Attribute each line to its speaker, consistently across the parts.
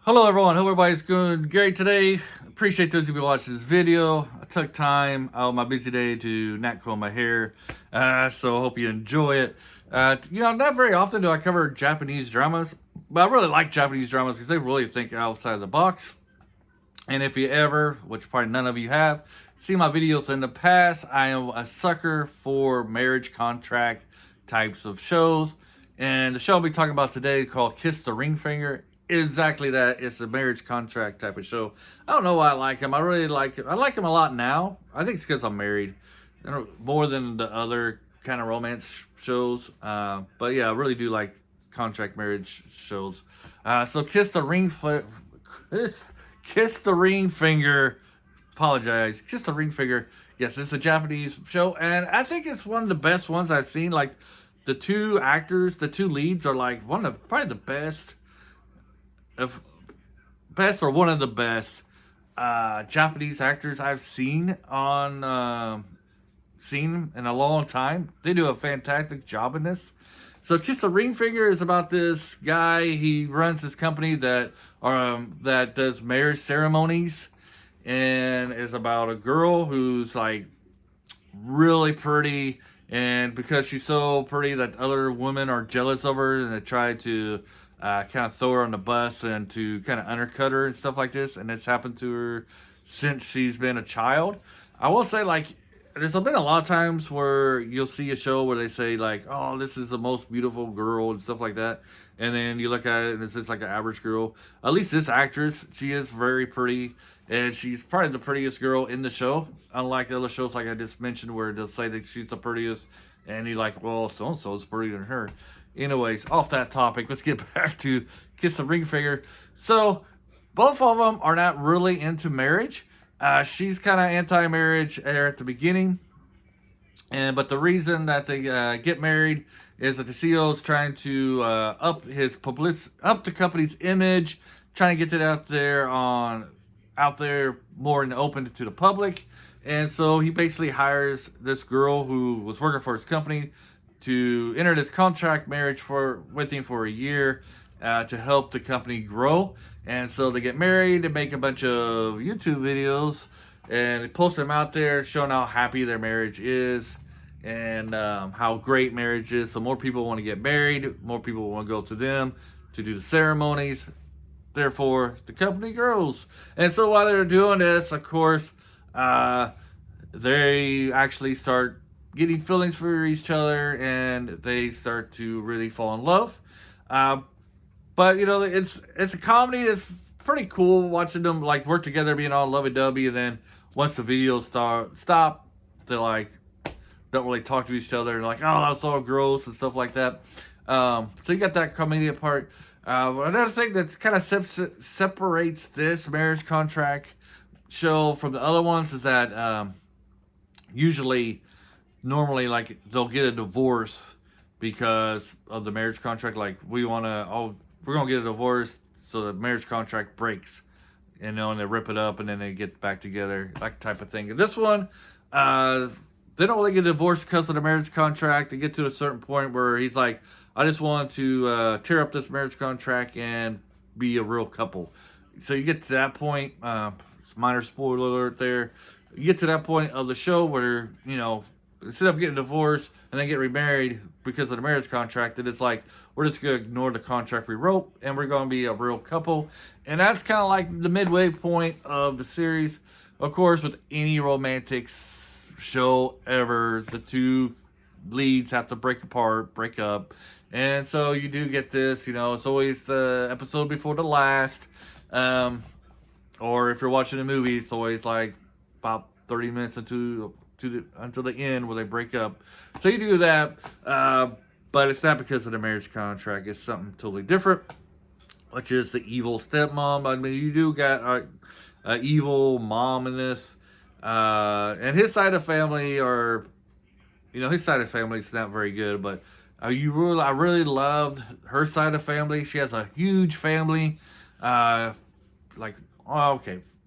Speaker 1: Hello everyone, hope everybody's doing great today. Appreciate those of you watching this video. I took time out of my busy day to not comb my hair, so I hope you enjoy it. Not very often do I cover Japanese dramas, but I really like Japanese dramas because they really think outside the box. And if you ever, which probably none of you have, seen my videos in the past, I am a sucker for marriage contract types of shows. And the show I'll be talking about today called Kiss the Ring Finger. Exactly that. It's a marriage contract type of show. I don't know why I like him. I really like him. I like him a lot now. I think it's because I'm married. More than the other kind of romance shows. But yeah, I really do like contract marriage shows. So Kiss the Ring Finger. Apologize. Kiss the Ring Finger. Yes, it's a Japanese show, and I think it's one of the best ones I've seen. Like the two actors, the two leads are like probably the best or one of the best Japanese actors I've seen in a long time. They do a fantastic job in this. So Kiss the Ring Finger is about this guy. He runs this company that does marriage ceremonies, and is about a girl who's like really pretty, and because she's so pretty that other women are jealous of her and they try to kind of throw her on the bus and to kind of undercut her and stuff like this. And it's happened to her since she's been a child. I will say, like, there's been a lot of times where you'll see a show where they say like, oh, this is the most beautiful girl and stuff like that, and then you look at it and it's just like an average girl. At least this actress, she is very pretty, and she's probably the prettiest girl in the show, unlike the other shows like I just mentioned where they'll say that she's the prettiest and you're like, well, so and so is prettier than her. Anyways, off that topic, let's get back to Kiss the Ring Finger. So both of them are not really into marriage. She's kind of anti-marriage there at the beginning, but the reason that they get married is that the CEO is trying to up the company's image, trying to get it out there more and open to the public. And so he basically hires this girl who was working for his company to enter this contract marriage with him for a year to help the company grow. And so they get married and make a bunch of YouTube videos and they post them out there showing how happy their marriage is and how great marriage is. So more people want to get married, more people want to go to them to do the ceremonies. Therefore, the company grows. And so while they're doing this, of course, they actually start getting feelings for each other and they start to really fall in love. But it's a comedy. It's pretty cool watching them like work together, being all lovey-dovey, and then once the videos stop, they like don't really talk to each other. They're like, oh, that's all gross and stuff like that. So you got that comedy part. Another thing that's kind of separates this marriage contract show from the other ones is that normally, like they'll get a divorce because of the marriage contract. Like we're gonna get a divorce, so the marriage contract breaks, and they rip it up and then they get back together, that type of thing. And this one, they don't really get divorced because of the marriage contract. They get to a certain point where he's like, I just want to tear up this marriage contract and be a real couple. So you get to that point, minor spoiler alert there. You get to that point of the show where, instead of getting divorced and then get remarried because of the marriage contract, that it's like, we're just going to ignore the contract we wrote and we're going to be a real couple. And that's kind of like the midway point of the series. Of course, with any romantic show ever, the two leads have to break up. And so you do get this, it's always the episode before the last. Or if you're watching a movie, it's always like about 30 minutes until the end where they break up. So you do that, but it's not because of the marriage contract. It's something totally different, which is the evil stepmom. I mean, you do got an evil mom in this, and his side of family is not very good. But I really loved her side of family. She has a huge family,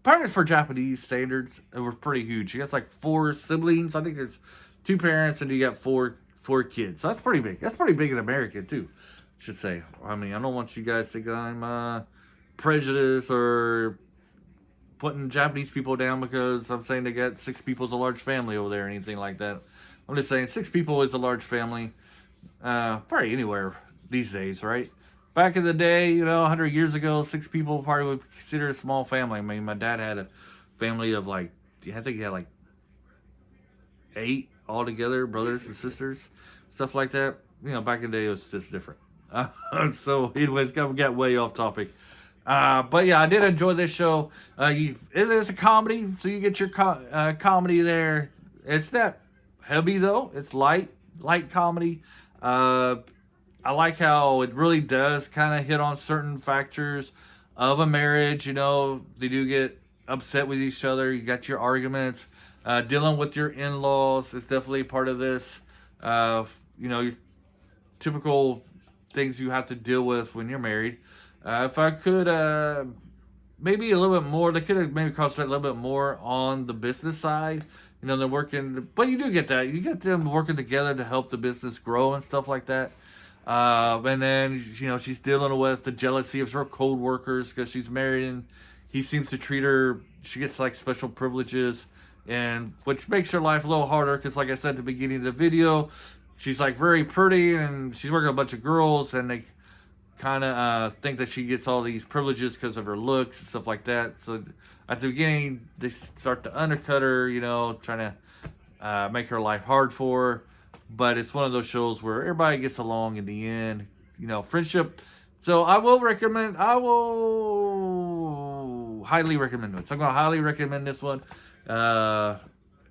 Speaker 1: Apparently for Japanese standards, it was pretty huge. She has like 4 siblings. I think there's 2 parents and you got four kids. So that's pretty big. That's pretty big in America too, I should say. I mean, I don't want you guys to think I'm prejudice or putting Japanese people down because I'm saying they got 6 people is a large family over there or anything like that. I'm just saying 6 people is a large family. Probably anywhere these days, right? Back in the day, 100 years ago, 6 people probably would consider a small family. I mean, my dad had a family of like, I think he had like 8 altogether, brothers and sisters, stuff like that. Back in the day, it was just different. So, anyways, got way off topic. But yeah, I did enjoy this show. It is a comedy, so you get your comedy there. It's not heavy though. It's light comedy. I like how it really does kind of hit on certain factors of a marriage. They do get upset with each other. You got your arguments. Dealing with your in-laws is definitely part of this. Your typical things you have to deal with when you're married. If I could, maybe a little bit more, they could have maybe concentrate a little bit more on the business side. They're working, but you do get that. You get them working together to help the business grow and stuff like that. And then, she's dealing with the jealousy of her co-workers because she's married and he seems to treat her, she gets like special privileges, and which makes her life a little harder because, like I said at the beginning of the video, she's like very pretty and she's working with a bunch of girls and they kind of think that she gets all these privileges because of her looks and stuff like that. So at the beginning, they start to undercut her, trying to make her life hard for her. But it's one of those shows where everybody gets along in the end, friendship. So I will highly recommend it. So I'm going to highly recommend this one.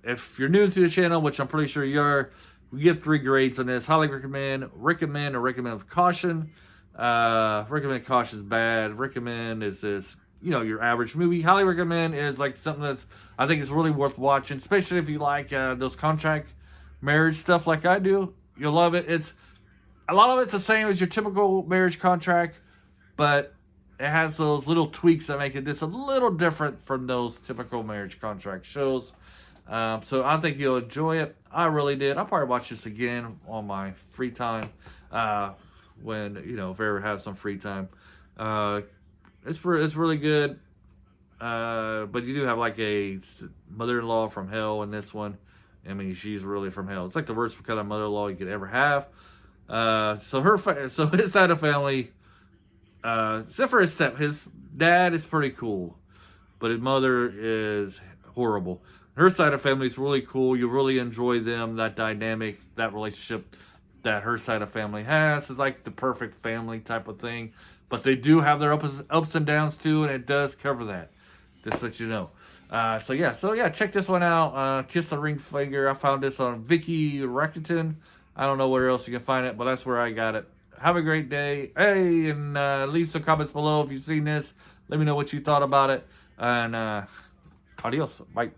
Speaker 1: If you're new to the channel, which I'm pretty sure you are, we give 3 grades on this. Highly recommend, or recommend with caution. Recommend caution is bad. Recommend is this, your average movie. Highly recommend is like something that's, I think is really worth watching, especially if you like those contract marriage stuff like I do. You'll love it. It's a lot of it's the same as your typical marriage contract, but it has those little tweaks that make it just a little different from those typical marriage contract shows. So I think you'll enjoy it. I really did. I'll probably watch this again on my free time. When if I ever have some free time. It's really good. But you do have like a mother-in-law from hell in this one. I mean, she's really from hell. It's like the worst kind of mother-in-law you could ever have. So his side of family, except for his dad is pretty cool, but his mother is horrible. Her side of family is really cool. You really enjoy them, that dynamic, that relationship that her side of family has. Is like the perfect family type of thing. But they do have their ups and downs too, and it does cover that. Just to let you know. So yeah, check this one out. Kiss the Ring Finger. I found this on Vicky Rakuten. I don't know where else you can find it, but that's where I got it. Have a great day. Hey, and leave some comments below if you've seen this. Let me know what you thought about it. And adios. Bye.